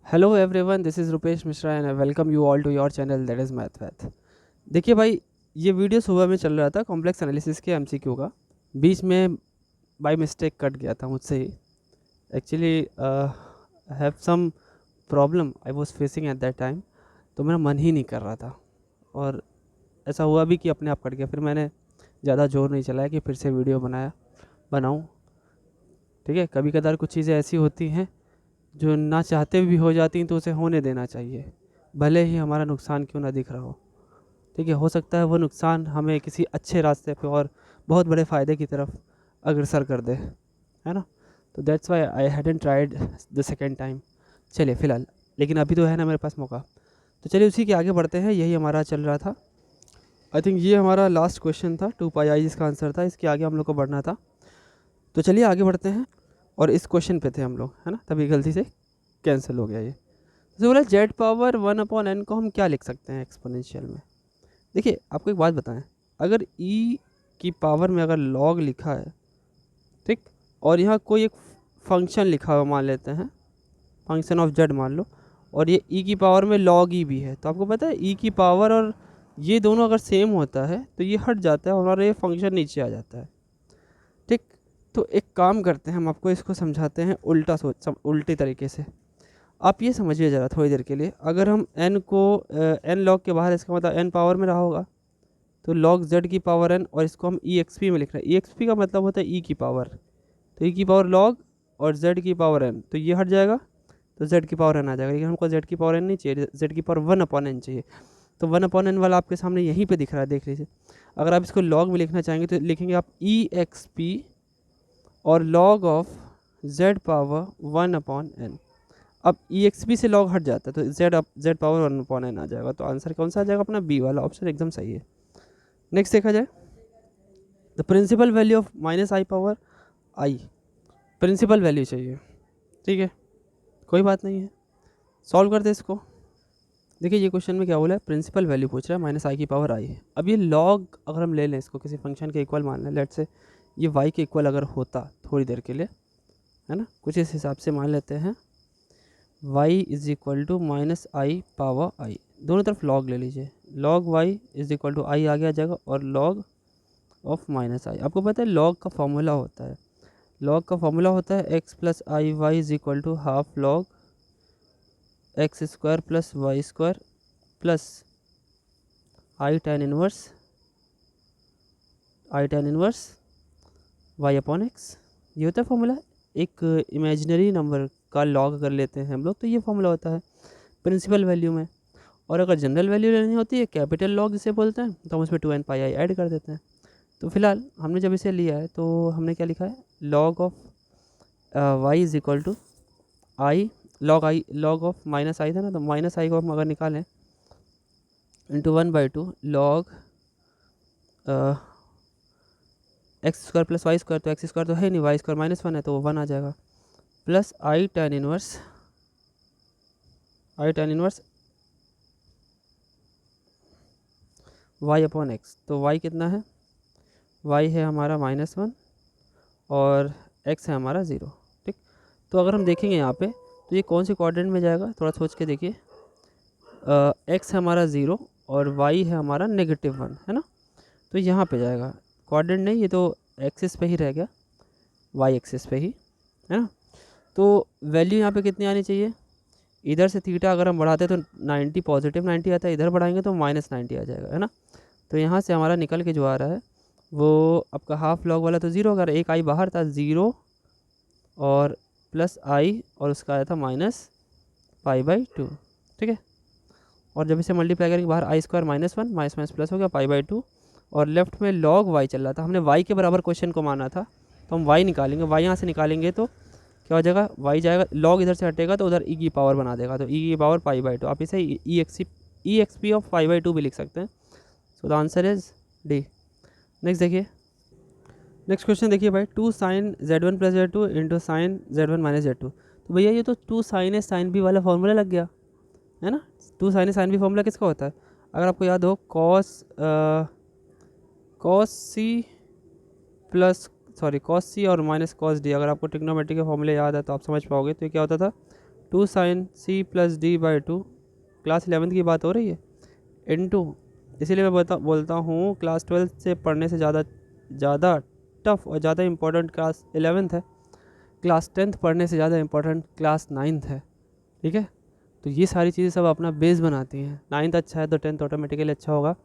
Hello everyone, this is Rupesh Mishra and I welcome you all to your channel that is math. देखिए भाई, ये video सुबह में चल रहा था कॉम्प्लेक्स एनालिसिस के एमसीक्यू का। बीच में बाय मिस्टेक कट गया था मुझसे ही। Actually have some problem I was facing at that time, तो मेरा मन ही नहीं कर रहा था और ऐसा हुआ भी कि अपने आप कट गया। फिर मैंने ज़्यादा जोर नहीं चलाया कि फिर से वीडियो बनाऊँ। ठीक है, कभी कदार कुछ चीज़ें ऐसी होती हैं जो ना चाहते भी हो जाती हैं, तो उसे होने देना चाहिए, भले ही हमारा नुकसान क्यों ना दिख रहा हो। ठीक है, हो सकता है वो नुकसान हमें किसी अच्छे रास्ते पे और बहुत बड़े फ़ायदे की तरफ अग्रसर कर दे, है ना। तो that's why I hadn't tried the second time. चलिए फ़िलहाल, लेकिन अभी तो है ना मेरे पास मौका, तो चलिए उसी के आगे बढ़ते हैं। यही हमारा चल रहा था। आई थिंक ये हमारा लास्ट क्वेश्चन था, 2 पाई जिसका आंसर था। इसके आगे हम लोग को बढ़ना था, तो चलिए आगे बढ़ते हैं। और इस क्वेश्चन पे थे हम लोग, है ना, तभी गलती से कैंसिल हो गया ये। तो बोला जेड पावर 1/n को हम क्या लिख सकते हैं एक्सपोनेंशियल में। देखिए आपको एक बात बताएं, अगर ई की पावर में अगर लॉग लिखा है, ठीक, और यहाँ कोई एक फंक्शन लिखा हुआ मान लेते हैं, फंक्शन ऑफ जेड मान लो, और ये ई की पावर में लॉग ई भी है, तो आपको पता है ई की पावर और ये दोनों अगर सेम होता है तो ये हट जाता है और हमारा ये फंक्शन नीचे आ जाता है। ठीक, तो एक काम करते हैं, हम आपको इसको समझाते हैं उल्टे तरीके से। आप ये समझिए ज़रा थोड़ी देर के लिए, अगर हम n को n लॉग के बाहर, इसका मतलब n पावर में रहा होगा, तो लॉग z की पावर n, और इसको हम ई एक्स पी में लिख रहे हैं। ई एक्स पी का मतलब होता है e की पावर, तो e की पावर लॉग और z की पावर n, तो ये हट जाएगा, तो z की पावर n आ जाएगा। लेकिन हमको z की पावर n नहीं चाहिए, z की पावर 1/n चाहिए। तो 1/n वाला आपके सामने यहीं पे दिख रहा है, देख लीजिए। अगर आप इसको लॉग में लिखना चाहेंगे तो लिखेंगे आप ई एक्स पी और log of z power 1/n। अब ई एक्स पी से लॉग हट जाता है, तो जेड पावर 1/n आ जाएगा। तो आंसर कौन सा आ जाएगा अपना? बी वाला ऑप्शन एकदम सही है। नेक्स्ट देखा जाए, the principal value of -i power i। Principal value चाहिए, ठीक है, कोई बात नहीं है, सॉल्व करते इसको। देखिए ये क्वेश्चन में क्या बोला है, प्रिंसिपल वैल्यू पूछ रहा है -i की पावर i। अब ये लॉग अगर हम ले लें, इसको किसी फंक्शन के इक्वल मान लें, लेट से ये y के इक्वल अगर होता थोड़ी देर के लिए, है ना, कुछ इस हिसाब से मान लेते हैं, y is equal to -i/i। दोनों तरफ लॉग ले लीजिए, log y is equal to i आगे आ जाएगा और log ऑफ -i। आपको पता है लॉग का फॉर्मूला होता है, x plus i y is equal to half log x square plus y square plus i tan inverse y upon x. ये होता है फॉर्मूला। एक इमेजिनरी नंबर का लॉग अगर लेते हैं हम लोग, तो ये फॉर्मूला होता है प्रिंसिपल वैल्यू में। और अगर जनरल वैल्यू लेनी होती है, कैपिटल लॉग जिसे बोलते हैं, तो हम उसमें 2n पाई ऐड कर देते हैं। तो फिलहाल हमने जब इसे लिया है, तो हमने क्या लिखा है, log of y is equal to i, log of -i था ना, तो -i को हम अगर निकालें into 1/2 log x square plus y square, तो एक्स स्क्वायर तो है नहीं, वाई स्क्वायर -1 है, तो वो 1 आ जाएगा, plus i tan inverse y upon x. तो वाई कितना है, वाई है हमारा -1 और एक्स है हमारा 0। ठीक, तो अगर हम देखेंगे यहाँ पे, तो ये कौन से क्वाड्रेंट में जाएगा, थोड़ा सोच के देखिए। एक्स है हमारा 0 और वाई है हमारा -1, है ना, तो यहाँ पे जाएगा। क्वाड्रेंट नहीं, ये तो एक्सिस पे ही रह गया, वाई एक्सिस पे ही, है ना। तो वैल्यू यहाँ पे कितनी आनी चाहिए, इधर से थीटा अगर हम बढ़ाते तो 90 पॉजिटिव 90 आता है, इधर बढ़ाएंगे तो -90 आ जाएगा, है ना। तो यहाँ से हमारा निकल के जो आ रहा है वो आपका हाफ लॉग वाला तो 0, अगर एक आई बाहर था 0 और प्लस आई और उसका आया था -π/2। ठीक है, और जब इसे मल्टीप्लाई करेंगे बाहर आई स्क्वायर -1 माइनस प्लस हो गया π/2, और लेफ्ट में लॉग वाई चल रहा था, हमने वाई के बराबर क्वेश्चन को माना था, तो हम वाई निकालेंगे। वाई यहाँ से निकालेंगे तो क्या हो जाएगा, वाई जाएगा, लॉग इधर से हटेगा तो उधर ई की पावर बना देगा, तो ई की पावर π/2। आप इसे ई एक्स पी ऑफ π/2 भी लिख सकते हैं। So the answer is D. Next देखिए, नेक्स्ट क्वेश्चन देखिए भाई, 2 sin z1 plus z2 into sine z1 minus z2। तो भैया ये तो 2 sin ए साइन बी वाला फॉर्मूला लग गया, है ना। 2 sin ए साइन बी फॉर्मूला किसका होता है, अगर आपको याद हो, कॉस सी कॉस सी और माइनस कॉस डी। अगर आपको ट्रिग्नोमेट्री के फॉर्मूले याद है तो आप समझ पाओगे। तो ये क्या होता था, 2 sine C plus D by 2, class 11 की बात हो रही है, इनटू, इसीलिए मैं बोलता हूँ क्लास 12 से पढ़ने से ज़्यादा टफ और ज़्यादा इंपॉर्टेंट क्लास 11th है, क्लास 10th पढ़ने से ज़्यादा इंपॉर्टेंट क्लास 9th है। ठीक है, तो ये सारी चीज़ें सब अपना बेस बनाती हैं। 9th अच्छा है तो 10th ऑटोमेटिकली अच्छा होगा।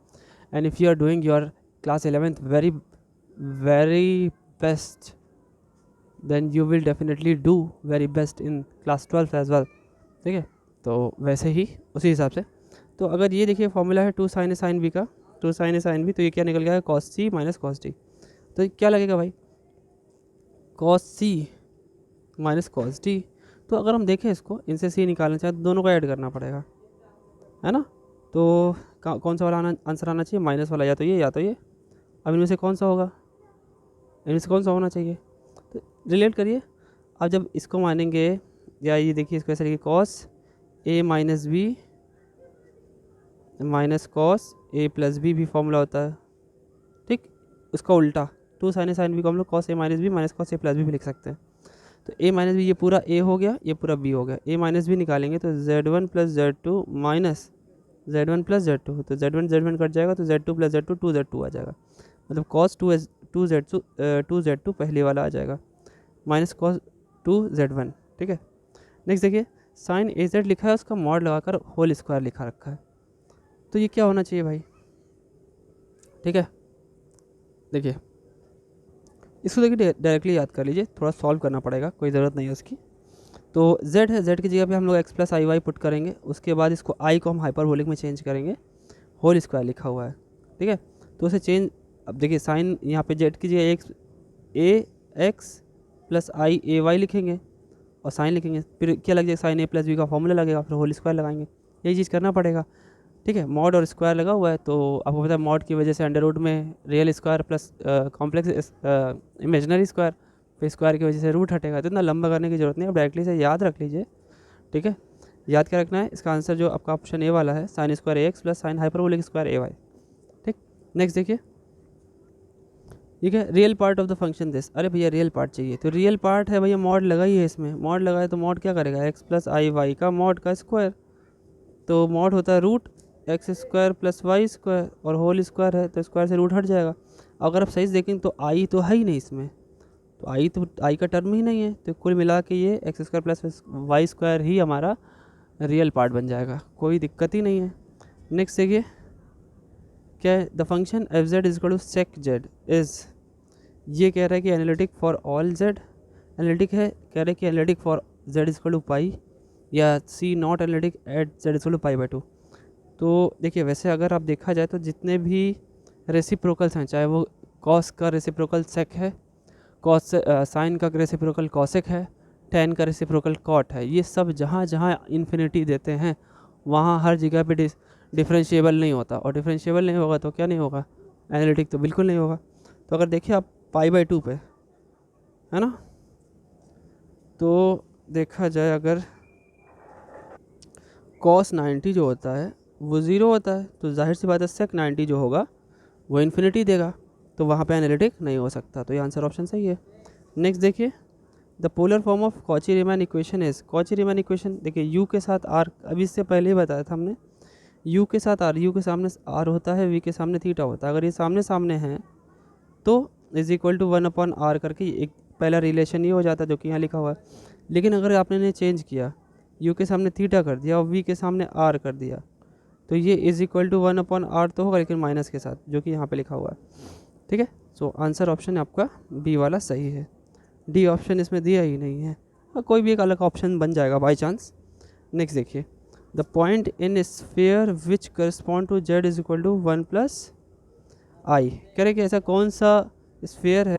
And if you are doing your class 11th very very best, then you will definitely do very best in class 12th as well. ठीक है, तो वैसे ही उसी हिसाब से, तो अगर ये देखिए फॉर्मूला है 2 साइन ए साइन बी का, 2 साइन ए साइन बी, तो ये क्या निकल गया है, कॉस सी माइनस कॉस डी। तो क्या लगेगा भाई, कॉस सी माइनस कॉस डी। तो अगर हम देखें इसको, इनसे सी निकालना चाहे तो दोनों को ऐड करना पड़ेगा, है ना। तो कौन सा वाला आंसर आना चाहिए, माइनस वाला, या तो ये या तो ये। अब इनमें से कौन सा होगा, इनमें से कौन सा होना चाहिए, तो रिलेट करिए। अब जब इसको मानेंगे, या ये देखिए इसको ऐसे लिखिए, cos A minus B minus cos A plus B भी फॉर्मूला होता है। ठीक, उसका उल्टा 2 साइन ए साइन बी को हम लोग cos A minus B minus cos A plus B भी लिख सकते हैं। तो ए माइनस बी, ये पूरा ए हो गया, ये पूरा बी हो गया। ए माइनस बी निकालेंगे तो z1 plus z2 minus z1 plus z2, तो z1 कट जाएगा तो z2 प्लस z2 2z2 आ जाएगा, मतलब कॉस 2z2 पहले वाला आ जाएगा माइनस कॉस 2z1। ठीक है, नेक्स्ट देखिए, साइन ए जेड लिखा है, उसका मॉड लगाकर होल स्क्वायर लिखा रखा है, तो ये क्या होना चाहिए भाई। ठीक है, देखिए इसको देखिए डायरेक्टली याद कर लीजिए, थोड़ा सॉल्व करना पड़ेगा, कोई ज़रूरत नहीं है उसकी। तो z है, z की जगह पे हम लोग x plus i Y put करेंगे, उसके बाद इसको i को हम हाइपरबोलिक में चेंज करेंगे, होल स्क्वायर लिखा हुआ है। ठीक है, तो उसे चेंज, अब देखिए साइन यहाँ पे z की जगह x प्लस आई ए वाई लिखेंगे और साइन लिखेंगे, फिर क्या लग जाएगा, साइन ए प्लस बी का फॉर्मूला लगेगा, फिर होल स्क्वायर लगाएंगे, यही चीज़ करना पड़ेगा। ठीक है, मॉड और स्क्वायर लगा हुआ है, तो आपको पता है मॉड की वजह से अंडर रूट में real square plus complex imaginary square, फिर स्क्वायर की वजह से रूट हटेगा, तो इतना लंबा करने की जरूरत नहीं है, आप डायरेक्टली से याद रख लीजिए। ठीक है, याद क्या रखना है, इसका आंसर जो आपका ऑप्शन ए वाला है, sine square a x plus sine hyperbolic square a y. ठीक, नेक्स्ट देखिए, ठीक है, real part of the function this, अरे भैया रियल पार्ट चाहिए, तो रियल पार्ट है भैया, मॉड लगाई है इसमें, मॉड लगाए तो मॉड क्या करेगा, एक्स प्लस आई वाई का मॉड का स्क्वायर, तो मॉड होता है root x square plus y square, और होल स्क्वायर है तो स्क्वायर से रूट हट जाएगा। अगर आप सही से देखें तो आई तो है ही नहीं इसमें, तो आई का टर्म ही नहीं है, तो कुल मिला के ये x square plus y square ही हमारा रियल पार्ट बन जाएगा, कोई दिक्कत ही नहीं है। नेक्स्ट देखिए क्या है, the function f z is equal to sec z is, ये कह रहा है कि analytic for all z, analytic है, कह रहा है कि analytic for z is equal to pi, या see not analytic at z is equal to pi by 2। तो देखिए वैसे अगर आप देखा जाए तो जितने भी रेसिप्रोकल्स हैं, चाहे वो कॉस का रेसिप्रोकल सेक है, कॉस साइन का रेसिप्रोकल कॉसेक है, टेन का रेसिप्रोकल कॉट है, ये सब जहाँ जहाँ इन्फिनिटी देते हैं वहाँ हर जगह पे डिफरेंशिएबल नहीं होता, और डिफरेंशिएबल नहीं होगा तो क्या नहीं होगा, एनालिटिक तो बिल्कुल नहीं होगा। तो अगर देखिए आप पाई बाई 2 पे, है ना, तो देखा जाए अगर कॉस 90 जो होता है वो ज़ीरो होता है, तो जाहिर सी बात है सेक 90 जो होगा वो इन्फिनिटी देगा, तो वहाँ पे एनालिटिक नहीं हो सकता, तो ये आंसर ऑप्शन सही है। नेक्स्ट देखिए, the polar form of Cauchy Riemann equation is, Cauchy Riemann equation देखिए यू के साथ आर, अभी इससे पहले ही बताया था हमने, यू के साथ आर, यू के सामने आर होता है, वी के सामने थीटा होता है, अगर ये सामने सामने हैं तो इज इक्वल टू 1/r करके एक पहला रिलेशन ये हो जाता है जो कि यहाँ लिखा हुआ है। लेकिन अगर आपने इन्हें चेंज किया, यू के सामने थीटा कर दिया और वी के सामने आर कर दिया, तो ये इज इक्वल टू 1/r तो होगा, लेकिन माइनस के साथ, जो कि यहाँ पे लिखा हुआ है। ठीक है, सो आंसर ऑप्शन आपका बी वाला सही है, डी ऑप्शन इसमें दिया ही नहीं है, कोई भी एक अलग ऑप्शन बन जाएगा बाई चांस। नेक्स्ट देखिए, the point in sphere which correspond to z is equal to 1 plus i, कह रहे कि ऐसा कौन सा स्फीयर है,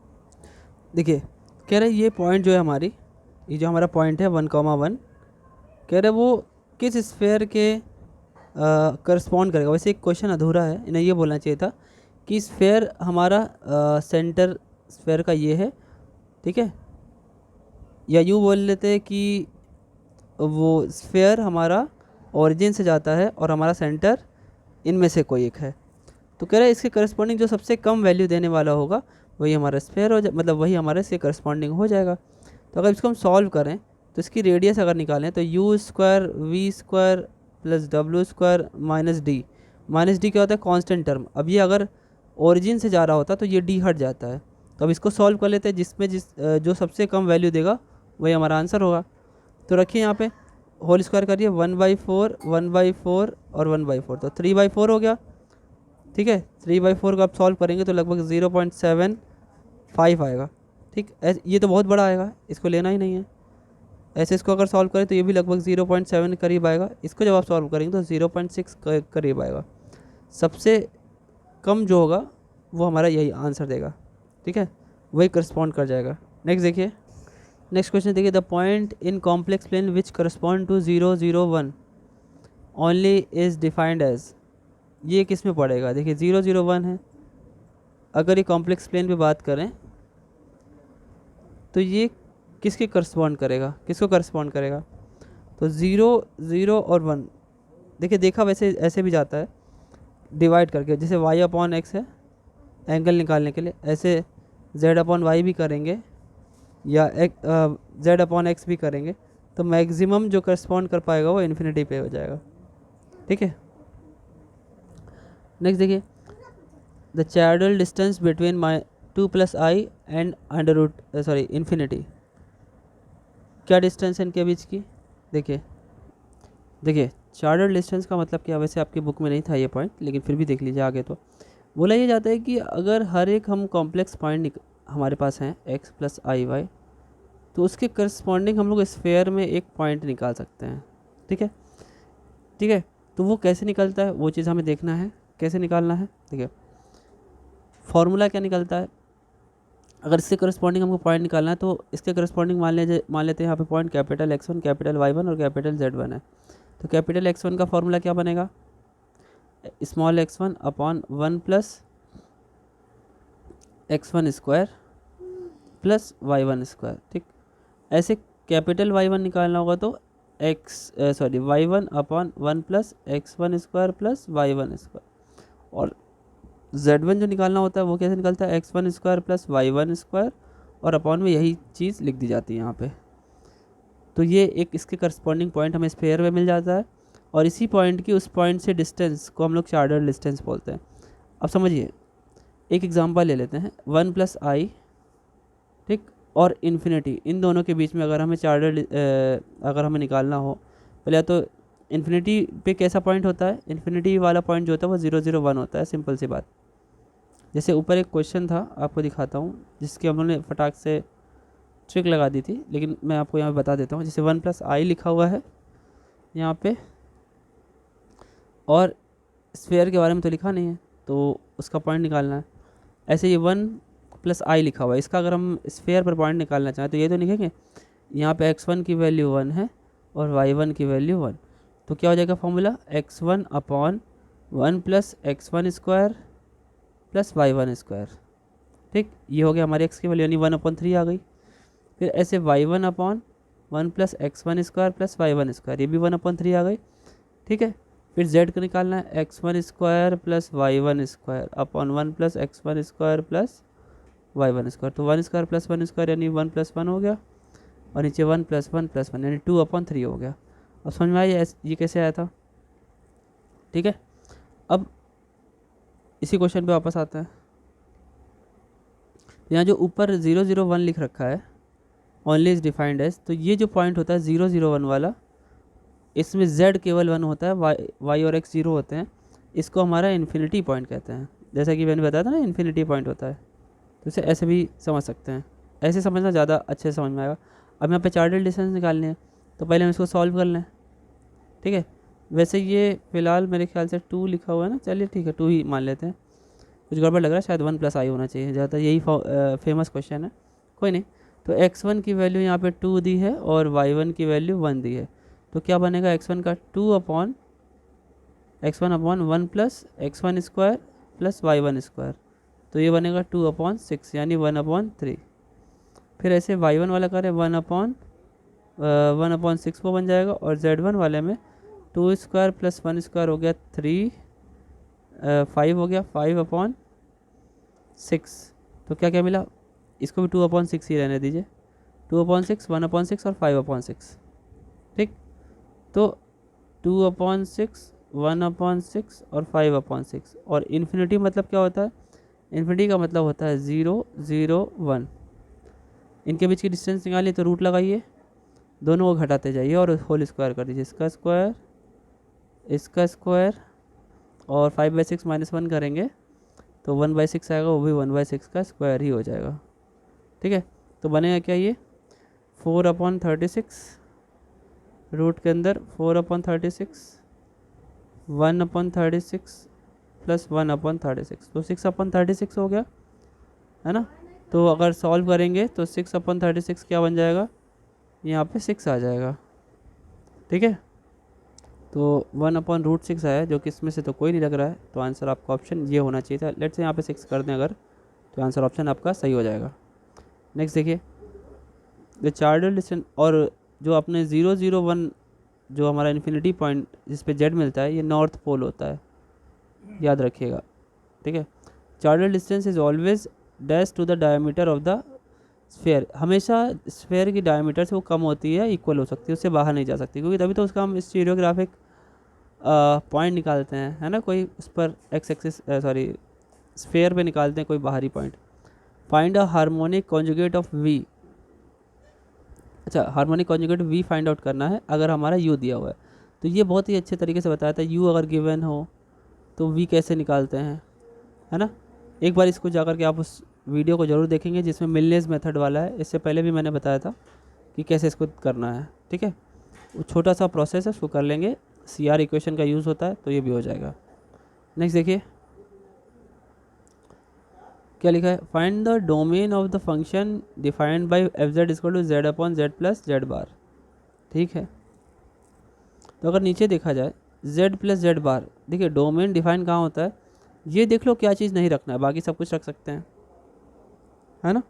देखिए कह रहे ये पॉइंट जो है हमारी, ये जो हमारा पॉइंट है 1,1, कह रहे वो किस स्फीयर के करस्पॉन्ड करेगा। वैसे एक क्वेश्चन अधूरा है, इन्हें ये बोलना चाहिए था कि स्फीयर हमारा सेंटर स्फीयर का ये है, ठीक है, या यूँ बोल लेते हैं कि वो स्फीयर हमारा ओरिजिन से जाता है और हमारा सेंटर इनमें से कोई एक है, तो कह रहे हैं इसके करस्पॉन्डिंग जो सबसे कम वैल्यू देने वाला होगा वही हमारा स्फीयर हो मतलब वही हमारे इसके करस्पॉन्डिंग हो जाएगा। तो अगर इसको हम सॉल्व करें तो इसकी रेडियस अगर निकालें तो u square v square plus डब्ल्यू square minus d. Minus d क्या होता है? Constant term. अब ये अगर ओरिजिन से जा रहा होता तो ये डी हट जाता है। तो अब इसको सॉल्व कर लेते हैं, जिसमें जो सबसे कम वैल्यू देगा वही हमारा आंसर होगा। तो रखिए यहाँ पे होल स्क्वायर करिए, 1/4 1/4 और 1/4, तो 3/4 हो गया। ठीक है, 3/4 का आप सॉल्व करेंगे तो लगभग 0.75 आएगा। ठीक, ये तो बहुत बड़ा आएगा, इसको लेना ही नहीं है। ऐसे इसको अगर सॉल्व करें तो ये भी लगभग 0.7 करीब आएगा। इसको जब आप सॉल्व करेंगे तो 0.6 करीब आएगा। सबसे कम जो होगा वो हमारा यही आंसर देगा। ठीक है, वही करस्पॉन्ड कर जाएगा। नेक्स्ट देखिए, नेक्स्ट क्वेश्चन देखिए, the point in complex plane which correspond to 0 0 1 only is defined as. ये किस में पड़ेगा? देखिए 0 0 1 है। अगर ये कॉम्प्लेक्स प्लेन पे बात करें तो ये किसके करस्पॉन्ड करेगा? किसको करस्पॉन्ड करेगा? तो 0 0 और 1, देखिए देखा वैसे ऐसे भी जाता है डिवाइड करके, जैसे y/x है एंगल निकालने के लिए, ऐसे z/y भी करेंगे या z/x भी करेंगे, तो मैक्सिमम जो करस्पॉन्ड कर पाएगा वो इन्फिनिटी पे हो जाएगा। ठीक है, नेक्स्ट देखिए, the Cheadle distance between my 2 + i and infinity. क्या डिस्टेंस है इनके बीच की? देखिए देखिए चार्टर्ड डिस्टेंस का मतलब क्या? वैसे आपकी बुक में नहीं था ये पॉइंट, लेकिन फिर भी देख लीजिए आगे। तो बोला ये जाता है कि अगर हर एक हम कॉम्प्लेक्स पॉइंट हमारे पास हैं x + i y, तो उसके करस्पॉन्डिंग हम लोग स्फेयर में एक पॉइंट निकाल सकते हैं। ठीक है, ठीक है, तो वो कैसे निकलता है वो चीज़ हमें देखना है, कैसे निकालना है। देखिए फॉर्मूला क्या निकलता है, अगर इससे करस्पॉन्डिंग हमको पॉइंट निकालना है तो इसके करस्पॉन्डिंग मान लेते हैं यहाँ पे point capital X1, capital Y1 और कैपिटल Z1 है। तो कैपिटल X1 का फॉर्मूला क्या बनेगा? Small x1 upon 1 + x1 square plus y1 square. ठीक, ऐसे कैपिटल Y1 निकालना होगा तो y1 upon 1 + x1 square plus y1 square. और z1 जो निकालना होता है वो कैसे निकलता है? x1 square plus y1 square और अपॉन में यही चीज़ लिख दी जाती है यहाँ पे। तो ये एक इसके करस्पॉन्डिंग पॉइंट हमें स्फेयर में मिल जाता है, और इसी पॉइंट की उस पॉइंट से डिस्टेंस को हम लोग चार्टर्ड डिस्टेंस बोलते हैं। अब समझिए, एक एग्जांपल ले लेते हैं, 1 + i, ठीक, और इन्फिनिटी, इन दोनों के बीच में अगर हमें अगर हमें निकालना हो, पहले तो इन्फिनिटी पे कैसा पॉइंट होता है? इन्फिनिटी वाला पॉइंट जो होता है वो 0 0 1 होता है। सिंपल सी बात। जैसे ऊपर एक क्वेश्चन था, आपको दिखाता हूँ, जिसके हम लोगों ने फटाक से ट्रिक लगा दी थी, लेकिन मैं आपको यहाँ पे बता देता हूँ। जैसे 1 + i लिखा हुआ है यहाँ पे, और स्फेयर के बारे में तो लिखा नहीं है, तो उसका पॉइंट निकालना है। ऐसे ये 1 + i लिखा हुआ है, इसका अगर हम स्फेयर पर पॉइंट निकालना चाहें तो ये तो लिखेंगे, यहाँ पे x1 की वैल्यू 1 है और y1 की वैल्यू 1, तो क्या हो जाएगा formula? x1 upon 1 + x1 square plus y1 square. ठीक, ये हो गया हमारे x की वैल्यू, यानी 1/3 आ गई। फिर ऐसे y1 upon 1 + x1 square plus y1 square, ये भी 1/3 आ गई। ठीक है, फिर z को निकालना है, x1 square plus y1 square upon 1 + x1 square plus y1 square. तो 1 स्क्वायर प्लस 1 स्क्वायर यानी 1 + 1 हो गया, और नीचे 1 + 1 + 1 यानी 2/3 हो गया। अब समझ में आया ये कैसे आया था? ठीक है, अब इसी क्वेश्चन पे वापस आते हैं। यहाँ जो ऊपर 0 0 1 लिख रखा है, ओनली इज डिफाइंड एज, तो ये जो पॉइंट होता है 0 0 1 वाला, इसमें z केवल 1 होता है, y और x 0 होते हैं। इसको हमारा इन्फिनिटी पॉइंट कहते हैं। जैसा कि मैंने बताया था ना, इन्फिनिटी पॉइंट होता है, तो इसे ऐसे भी समझ सकते हैं। ऐसे समझना ज़्यादा अच्छे से समझ में आएगा। अब यहाँ पे चार्टर्ड डिस्टेंस निकालनी है, तो पहले हम इसको सॉल्व कर लें। ठीक है, वैसे ये फ़िलहाल मेरे ख्याल से 2 लिखा हुआ है ना, चलिए ठीक है 2 ही मान लेते हैं। कुछ गड़बड़ लग रहा है, शायद 1 + i होना चाहिए, ज़्यादा यही फेमस क्वेश्चन है। कोई नहीं, तो x1 की वैल्यू यहाँ पे 2 दी है और y1 की वैल्यू 1 दी है, तो क्या बनेगा? x1 का 1 upon 1 + x1 square plus y1 square, तो ये बनेगा 2/6 यानी 1/3। फिर ऐसे y1 वाला करें 1/6 वो बन जाएगा, और z1 वाले में 2 स्क्वायर प्लस 1 स्क्वायर हो गया 3, 5 हो गया 5/6। तो क्या क्या मिला? इसको भी 2/6 ही रहने दीजिए, 2/6, 1/6 और 5/6। ठीक, तो 2/6, 1/6 और 5/6। और इन्फिनिटी मतलब क्या होता है? इन्फिनिटी का मतलब होता है 0 0 1। इनके बीच की डिस्टेंस निकालिए तो रूट लगाइए, दोनों को घटाते जाइए और होल स्क्वायर कर दीजिए। इसका स्क्वायर और 5/6 -1 करेंगे तो 1/6 आएगा, वो भी 1/6 का स्क्वायर ही हो जाएगा। ठीक है, तो बनेगा क्या ये 4/36, रूट के अंदर 4/36, 1/36 प्लस 1/36, तो 6/36 हो गया, है ना। तो अगर सॉल्व करेंगे तो 6/36 क्या बन जाएगा, यहाँ पे 6 आ जाएगा। ठीक है, तो 1/√6 आया, जो कि इसमें से तो कोई नहीं लग रहा है, तो आंसर आपका ऑप्शन ये होना चाहिए था। लेट्स से यहाँ पे 6 कर दें अगर, तो आंसर ऑप्शन आपका सही हो जाएगा। नेक्स्ट देखिए, द चार्टल डिस्टेंस, और जो अपने 0 0 1 जो हमारा इन्फिनिटी पॉइंट जिस पे जेड मिलता है, ये नॉर्थ पोल होता है, याद रखिएगा। ठीक है, chordal distance is always dash to the diameter of the sphere. हमेशा स्फेयर की डायमीटर से वो कम होती है, इक्वल हो सकती है, उससे बाहर नहीं जा सकती, क्योंकि तभी तो उसका हम स्टीरियोग्राफिक पॉइंट निकालते हैं, है ना। कोई उस पर एक्स एक्सिस सॉरी स्फेयर पे निकालते हैं कोई बाहरी point. Find a harmonic conjugate of v. अच्छा, harmonic conjugate v find out करना है अगर हमारा यू दिया हुआ है। तो ये बहुत ही अच्छे तरीके से बताया था, यू अगर गिवन हो तो वी कैसे निकालते हैं, है ना। एक बार इसको जाकर के आप उस वीडियो को ज़रूर देखेंगे जिसमें मिलनेस मेथड वाला है, इससे पहले भी मैंने बताया था कि कैसे इसको करना है। ठीक है, वो छोटा सा प्रोसेस है, उसको कर लेंगे। CR इक्वेशन का यूज़ होता है, तो ये भी हो जाएगा। नेक्स्ट देखिए क्या लिखा है, find the domain of the function defined by f(z) = z/z plus z बार। ठीक है, तो अगर नीचे देखा जाए z प्लस z बार, देखिए डोमेन डिफाइन कहाँ होता है, ये देख लो क्या चीज़ नहीं रखना है, बाकी सब कुछ रख सकते हैं, है ना।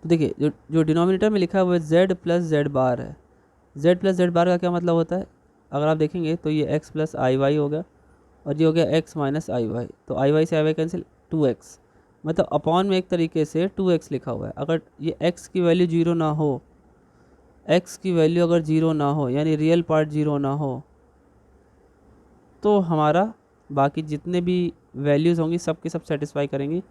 तो देखिए जो डिनोमिनेटर में लिखा है वो z प्लस z बार है। z प्लस z बार का क्या मतलब होता है, अगर आप देखेंगे तो ये x प्लस आई वाई हो गया, और ये हो गया x माइनस आई वाई। तो आई वाई से आई वाई कैंसिल, 2x, मतलब अपॉन में एक तरीके से 2x लिखा हुआ है। अगर ये x की वैल्यू जीरो ना हो, x की वैल्यू अगर जीरो ना हो, यानी रियल पार्ट जीरो ना हो, तो हमारा बाकी जितने भी वैल्यूज़ होंगी सब के सब सेटिस्फाई करेंगी।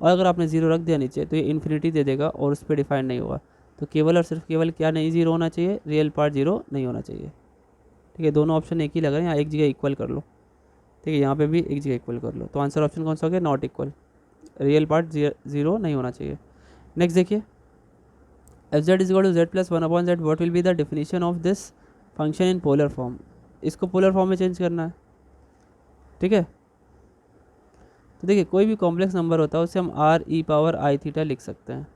और अगर आपने ज़ीरो रख दिया नीचे तो ये इन्फिनिटी दे देगा और उस पर डिफाइन नहीं होगा। तो केवल और सिर्फ केवल क्या नहीं ज़ीरो होना चाहिए, रियल पार्ट ज़ीरो नहीं होना चाहिए। ठीक है, दोनों ऑप्शन एक ही लग रहे हैं, यहाँ एक जगह इक्वल कर लो। ठीक है, यहाँ पे भी एक जगह इक्वल कर लो, तो आंसर ऑप्शन कौन सा हो गया, not equal, real part zero नहीं होना चाहिए। नेक्स्ट देखिए, f(z) = z plus 1/z, what will be the definition of this function in polar form. इसको पोलर फॉर्म में चेंज करना है। ठीक है, तो देखिए कोई भी कॉम्प्लेक्स नंबर होता है उसे हम r e⁻i θ लिख सकते हैं,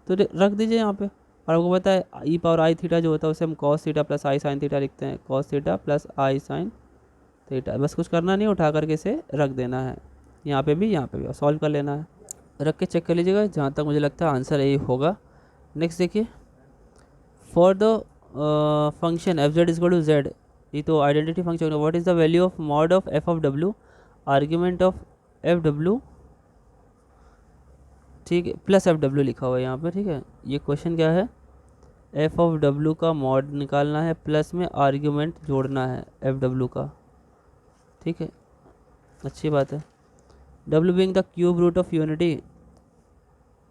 तो रख दीजिए यहाँ पे। और आपको पता है e⁻i θ जो होता है उसे हम cos थीटा प्लस आई साइन थीटा लिखते हैं, cos थीटा प्लस आई साइन थीटा। बस कुछ करना नहीं, उठा करके इसे रख देना है, यहाँ पे भी और सॉल्व कर लेना है। रख के चेक कर लीजिएगा, जहाँ तक मुझे लगता है आंसर यही होगा। नेक्स्ट देखिए, for the function f(z) = z, ये तो आइडेंटिटी फंक्शन है, what is the value of mod of f(w), argument of f(w), ठीक है, प्लस f(w) लिखा हुआ है यहाँ पे। ठीक है, ये क्वेश्चन क्या है, f(w) का मॉड निकालना है, प्लस में आर्ग्यूमेंट जोड़ना है f(w) का। ठीक है, अच्छी बात है। w being the cube root of unity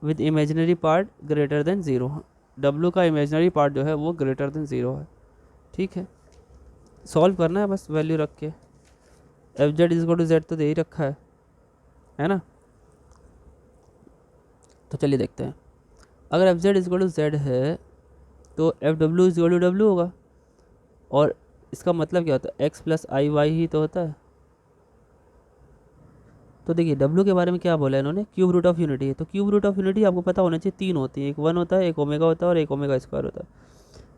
with imaginary part greater than 0, w का इमेजनरी पार्ट जो है वो ग्रेटर देन 0 है। ठीक है, सॉल्व करना है बस वैल्यू रख के। f(z) = z तो दे ही रखा है ना। तो चलिए देखते हैं, अगर f(z) = z है तो f(w) = w होगा, और इसका मतलब क्या होता है, x plus i why he तो होता है। तो देखिए w के बारे में क्या बोला है इन्होंने, क्यूब रूट ऑफ यूनिटी है। तो क्यूब रूट ऑफ यूनिटी आपको पता होना चाहिए, तीन होती है, एक 1 होता है, एक ओमेगा होता है और एक ओमेगा स्क्वायर होता है,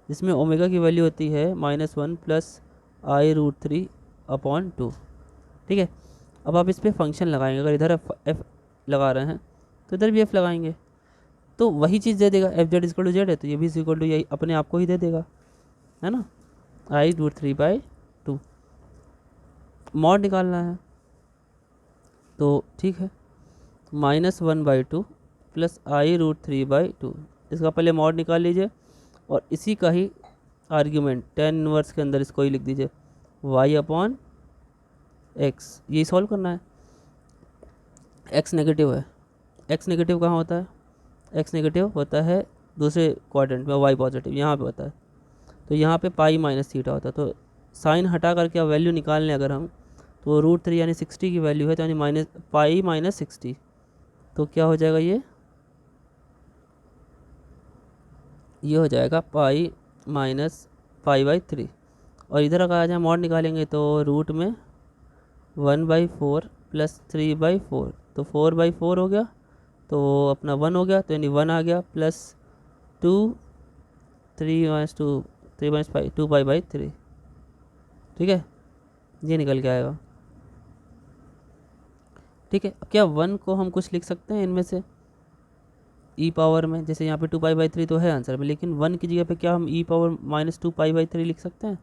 जिसमें ओमेगा की वैल्यू होती है -1 प्लस i√3/2। ठीक है, अब आप इस पर फंक्शन लगाएंगे, अगर इधर f लगा रहे हैं तो इधर भी f लगाएंगे, तो वही चीज़ दे देगा। f(z) = z है तो ये भी इक्वल टू यही अपने आप को ही दे देगा, है ना, i√3/2। मॉड निकालना है तो ठीक है, -1/2 प्लस i√3/2, इसका पहले मॉड निकाल लीजिए और इसी का ही आर्ग्यूमेंट टेन इनवर्स के अंदर इसको ही लिख दीजिए y अपॉन एक्स, यही सॉल्व करना है। x नेगेटिव है, x नेगेटिव कहाँ होता है, x नेगेटिव होता है दूसरे क्वाड्रेंट में, y पॉजिटिव यहाँ पे होता है। तो यहाँ पे पाई माइनस थीटा होता है, तो साइन हटा करके अब वैल्यू निकाल लें अगर हम, तो √3 यानी 60 की वैल्यू है, तो यानी माइनस पाई माइनस 60, तो क्या हो जाएगा ये हो जाएगा पाई माइनस पाई/3। और इधर अगर आ जाए मॉड निकालेंगे तो रूट में 1/4 प्लस 3/4, तो 4/4 हो गया, तो अपना 1 हो गया, तो यानी 1 आ गया, प्लस 2 3 - 2 3 - 5 2π/3, ठीक है, ये निकल के आएगा। ठीक है, अब क्या 1 को हम कुछ लिख सकते हैं इनमें से ई पावर में, जैसे यहाँ पे 2π/3 तो है आंसर में, लेकिन 1 की जगह पे क्या हम ई पावर माइनस 2π/3 लिख सकते हैं,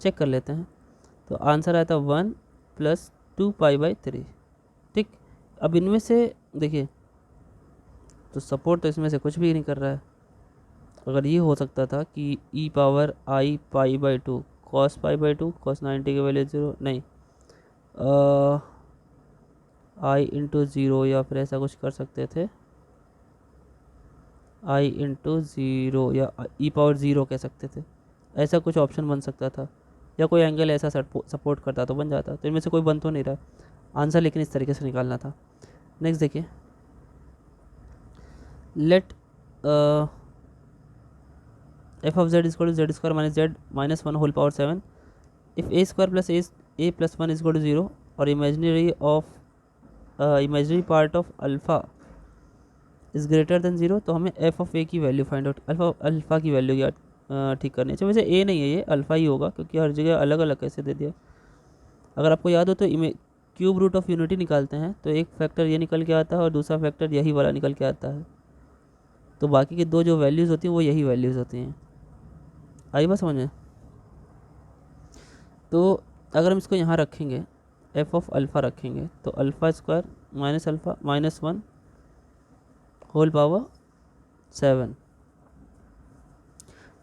चेक कर लेते हैं। तो आंसर आया था 1 प्लस 2π/3। ठीक, अब इनमें से देखिए, तो सपोर्ट तो इसमें से कुछ भी नहीं कर रहा है। अगर ये हो सकता था कि ई पावर आई π/2 cos π/2 cos 90 की वैल्यू 0 नहीं, आई इंटू ज़ीरो, या फिर ऐसा कुछ कर सकते थे, आई इंटू ज़ीरो या ई पावर ज़ीरो कह सकते थे, ऐसा कुछ ऑप्शन बन सकता था, या कोई एंगल ऐसा सपोर्ट करता तो बन जाता। तो इनमें से कोई बन तो नहीं रहा आंसर, लेकिन इस तरीके से निकालना था। नेक्स्ट देखिए, let f of z is equal to z square minus z minus 1 whole power 7 if a square plus a plus 1 is equal to 0 और imaginary part of alpha is greater than 0, तो हमें एफ ऑफ ए की value find out, alpha की value याद ठीक करनी चाहिए। वैसे ए नहीं है, ये अल्फ़ा ही होगा, क्योंकि हर जगह अलग अलग कैसे दे दिया। अगर आपको याद हो तो क्यूब रूट ऑफ यूनिटी निकालते हैं, तो एक फैक्टर ये निकल के आता है और दूसरा फैक्टर यही वाला निकल के आता है, तो बाकी की दो जो वैल्यूज़ होती हैं वो यही वैल्यूज़ होती हैं। आई बात समझ में? तो अगर हम इसको यहाँ रखेंगे, एफ ऑफ अल्फ़ा रखेंगे, तो alpha square minus alpha minus 1 whole power 7,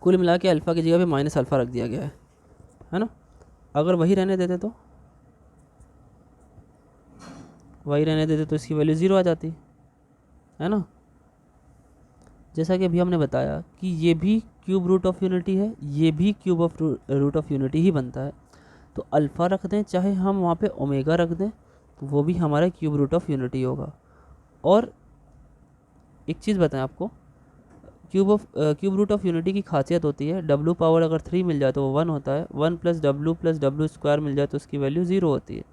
कुल मिला के अल्फ़ा की जगह पे माइनस अल्फ़ा रख दिया गया है ना। अगर वही रहने देते तो इसकी वैल्यू 0 आ जाती है ना। जैसा कि अभी हमने बताया कि ये भी क्यूब रूट ऑफ यूनिटी है, ये भी cube of root of unity ही बनता है, तो अल्फ़ा रख दें चाहे हम वहाँ पे ओमेगा रख दें, तो वो भी हमारा क्यूब रूट ऑफ यूनिटी होगा। और एक चीज़ बताएं आपको, क्यूब रूट ऑफ यूनिटी की खासियत होती है, डब्लू पावर अगर 3 मिल जाए तो वो 1 होता है, 1 प्लस डब्लू स्क्वायर मिल जाए तो उसकी वैल्यू 0 होती है।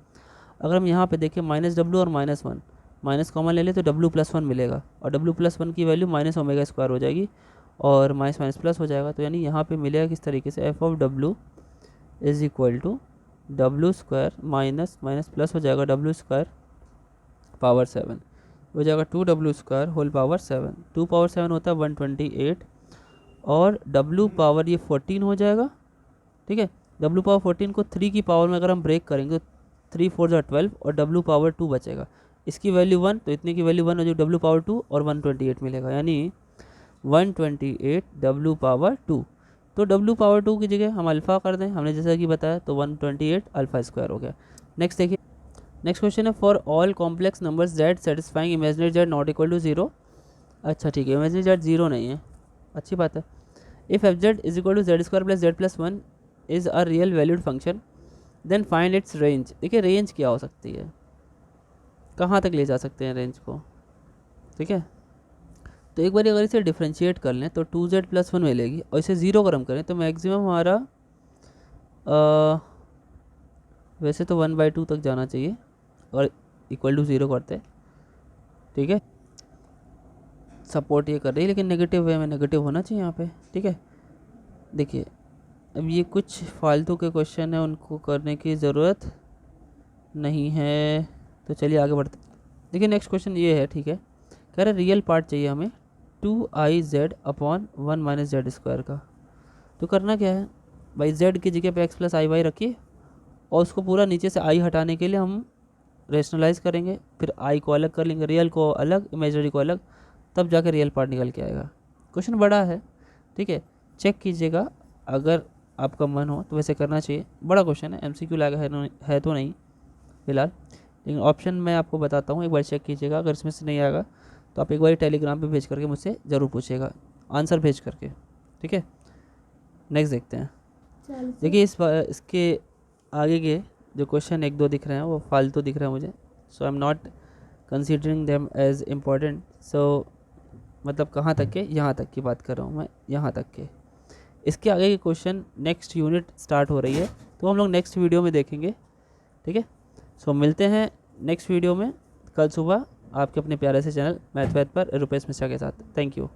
अगर हम यहाँ पे देखें माइनस डब्लू और माइनस 1, माइनस कॉमन ले ले तो डब्लू प्लस 1 मिलेगा, और डब्लू प्लस 1 की वैल्यू माइनस ओमेगा स्क्वायर हो जाएगी, और माइनस माइनस प्लस हो जाएगा। तो यानी यहाँ पे मिलेगा किस तरीके से, F of W is equal to W square minus minus plus हो जाएगा डब्लू स्क्वायर पावर 7 हो जाएगा 2w square whole power 7। 2 power 7 होता है 128, और w पावर ये 14 हो जाएगा। ठीक है, w पावर 14 को 3 की पावर में अगर हम ब्रेक करेंगे तो 3 4 12, और w पावर 2 बचेगा, इसकी वैल्यू 1, तो इतने की वैल्यू 1 हो जाएगी, w पावर 2 और 128 मिलेगा, यानी 128 w पावर 2। तो w पावर 2 की जगह हम अल्फ़ा कर दें, हमने जैसा कि बताया, तो 128 अल्फ़ा स्क्वायर हो गया। नेक्स्ट देखिए, नेक्स्ट क्वेश्चन है, for all complex numbers z satisfying imaginary z not equal to 0। अच्छा ठीक है, इमेजनरी जेड 0 नहीं है, अच्छी बात है। If f z is equal to z square plus z plus 1 is a real valued function then find its range. देखिए range क्या हो सकती है, कहाँ तक ले जा सकते हैं रेंज को। ठीक है, तो एक बार अगर इसे डिफ्रेंशिएट कर लें तो 2z प्लस 1 मिलेगी, और इसे 0 अगर हम करें तो मैक्सिमम हमारा वैसे तो 1/2 तक जाना चाहिए, और इक्वल टू 0 करते। ठीक है, सपोर्ट ये कर रही है, लेकिन नेगेटिव वे में नेगेटिव होना चाहिए यहाँ पे। ठीक है, देखिए अब ये कुछ फालतू के क्वेश्चन है, उनको करने की ज़रूरत नहीं है, तो चलिए आगे बढ़ते। देखिए नेक्स्ट क्वेश्चन ये है, ठीक है, कह रहे रियल पार्ट चाहिए हमें 2iz upon 1 minus Z square का। तो करना क्या है भाई, z की जगह पे x प्लस आई वाई रखिए, और उसको पूरा नीचे से i हटाने के लिए हम रेशनलाइज करेंगे, फिर i को अलग कर लेंगे, रियल को अलग इमेजनरी को अलग, तब जाकर रियल पार्ट निकल के आएगा। क्वेश्चन बड़ा है, ठीक है, चेक कीजिएगा, अगर आपका मन हो तो वैसे करना चाहिए। बड़ा क्वेश्चन है, MCQ लायक है तो नहीं फिलहाल, लेकिन ऑप्शन मैं आपको बताता हूँ, एक बार चेक कीजिएगा। अगर इसमें से नहीं आएगा तो आप एक बार टेलीग्राम पे भेज करके मुझसे ज़रूर पूछिएगा, आंसर भेज करके, ठीक है। नेक्स्ट देखते हैं। देखिए इसके आगे के जो क्वेश्चन 1-2 दिख रहे हैं वो फालतू दिख रहे हैं मुझे, so I am not considering them as important. So मतलब कहाँ तक के, यहाँ तक की बात कर रहा हूँ मैं, यहाँ तक के। इसके आगे के क्वेश्चन नेक्स्ट यूनिट स्टार्ट हो रही है, तो हम लोग नेक्स्ट वीडियो में देखेंगे, ठीक है। सो मिलते हैं नेक्स्ट वीडियो में कल सुबह आपके अपने प्यारे से चैनल मैथ पर रुपेश मिश्रा के साथ। Thank you.